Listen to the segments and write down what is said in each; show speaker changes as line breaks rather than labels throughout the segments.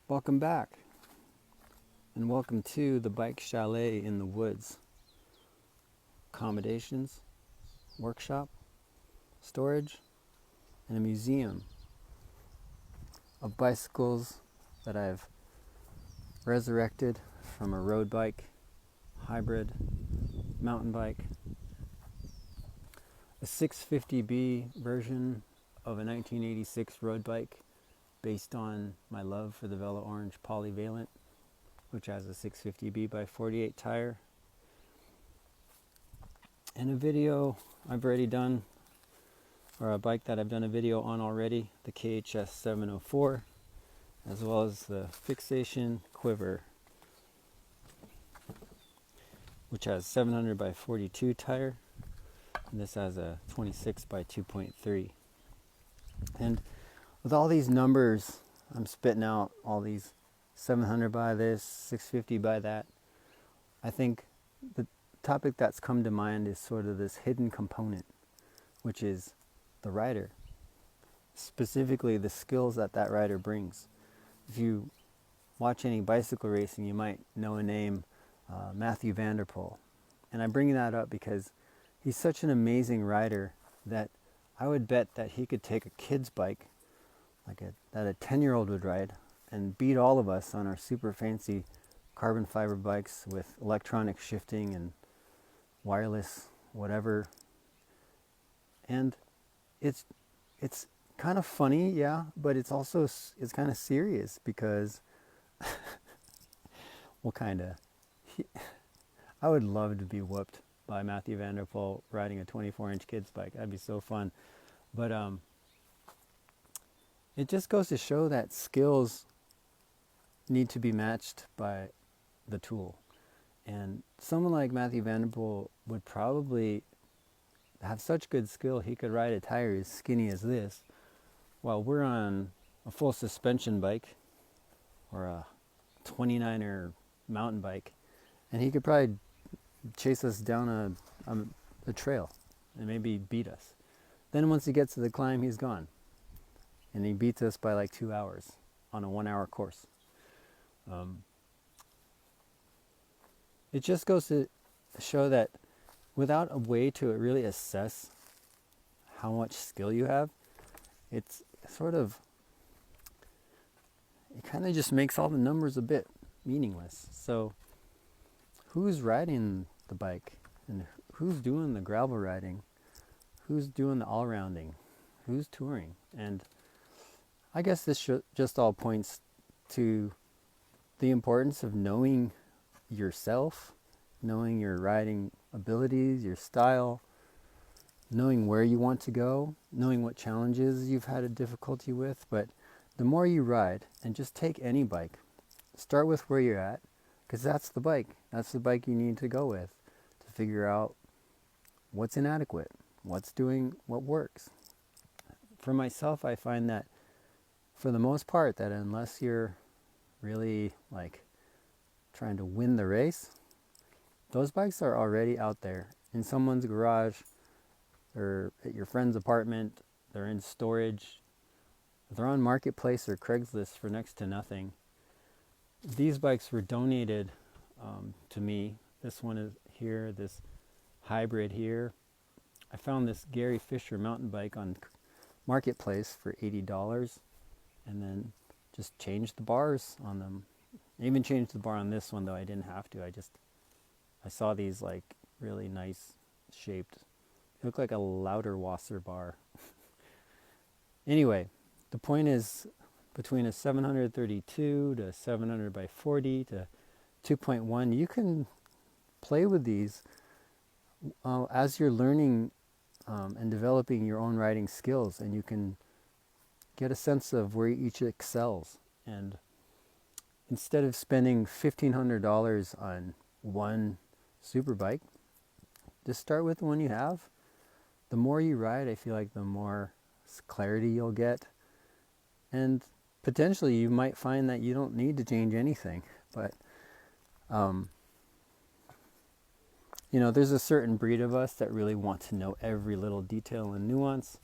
Welcome back, and welcome to the bike chalet in the woods. Accommodations, workshop, storage, and a museum of bicycles that I've resurrected from a road bike, hybrid, mountain bike, a 650B version of a 1986 road bike based on my love for the Velo Orange Polyvalent, which has a 650B by 48 tire, and a video I've already done, or a bike that I've done a video on already, the KHS 704, as well as the Fixation Quiver, which has 700 by 42 tire, and this has a 26 by 2.3. And with all these numbers, I'm spitting out all these 700 by this, 650 by that. I think the topic that's come to mind is sort of this hidden component, which is the rider, specifically the skills that rider brings. If you watch any bicycle racing, you might know a name, Matthew Vanderpool. And I'm bringing that up because he's such an amazing rider that I would bet that he could take a kid's bike, that a 10-year-old would ride, and beat all of us on our super fancy carbon fiber bikes with electronic shifting and wireless whatever. And it's kind of funny, yeah, but it's kind of serious because I would love to be whooped by Matthew Vanderpool riding a 24-inch kid's bike. That'd be so fun. But it just goes to show that skills need to be matched by the tool. And someone like Matthew Vanderpool would probably have such good skill he could ride a tire as skinny as this, while we're on a full suspension bike or a 29er mountain bike, and he could probably chase us down a trail and maybe beat us. Then once he gets to the climb, he's gone, and he beats us by like 2 hours on a 1-hour course. It just goes to show that without a way to really assess how much skill you have, it kind of just makes all the numbers a bit meaningless. So who's riding the bike, and who's doing the gravel riding, who's doing the all-rounding, who's touring? And I guess this just all points to the importance of knowing yourself, knowing your riding abilities, your style, knowing where you want to go, knowing what challenges you've had a difficulty with. But the more you ride, and just take any bike, start with where you're at, because that's the bike you need to go with to figure out what's inadequate, what's doing what works. For myself, I find that for the most part, that unless you're really trying to win the race, those bikes are already out there in someone's garage or at your friend's apartment. They're in storage. They're on Marketplace or Craigslist for next to nothing. These bikes were donated to me. This one is here, this hybrid here. I found this Gary Fisher mountain bike on Marketplace for $80, and then just changed the bars on them. I even changed the bar on this one, though I didn't have to. I saw these really nice shaped. They look like a Lauterwasser bar. Anyway, the point is, between a 732 to 700 by 40 to 2.1, you can play with these as you're learning and developing your own riding skills, and you can get a sense of where each excels. And instead of spending $1,500 on one super bike, just start with the one you have. The more you ride, I feel like the more clarity you'll get, and potentially you might find that you don't need to change anything. But there's a certain breed of us that really want to know every little detail and nuance,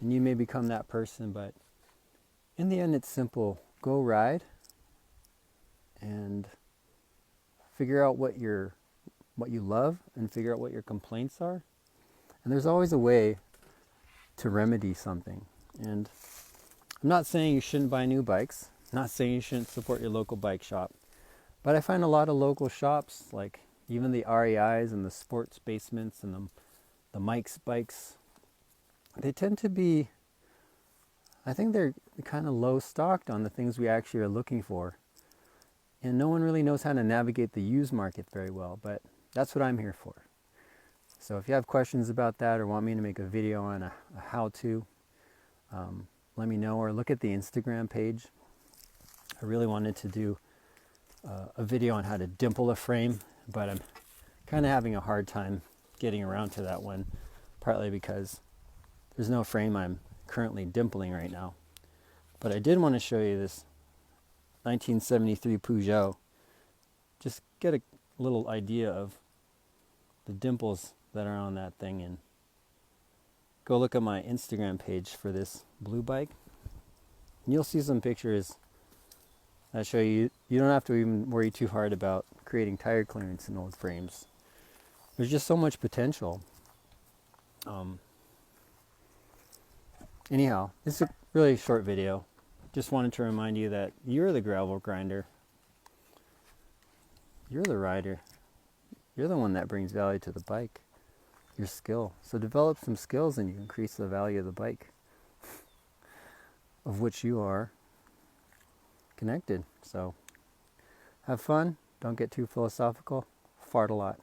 and you may become that person. But in the end, it's simple. Go ride, and figure out what you love and figure out what your complaints are. And there's always a way to remedy something. And I'm not saying you shouldn't buy new bikes. I'm not saying you shouldn't support your local bike shop. But I find a lot of local shops, like even the REIs and the sports basements and the Mike's bikes, they tend to be, I think they're kind of low stocked on the things we actually are looking for. And no one really knows how to navigate the used market very well, but that's what I'm here for. So if you have questions about that or want me to make a video on a how-to, let me know, or look at the Instagram page. I really wanted to do a video on how to dimple a frame, but I'm kind of having a hard time getting around to that one, partly because there's no frame I'm currently dimpling right now. But I did want to show you this 1973 Peugeot. Just get a little idea of the dimples that are on that thing, and go look at my Instagram page for this blue bike. And you'll see some pictures that show you don't have to even worry too hard about creating tire clearance in old frames. There's just so much potential. Anyhow, it's a really short video. Just wanted to remind you that you're the gravel grinder. You're the rider. You're the one that brings value to the bike. Your skill. So develop some skills and you increase the value of the bike, of which you are connected. So have fun. Don't get too philosophical. Fart a lot.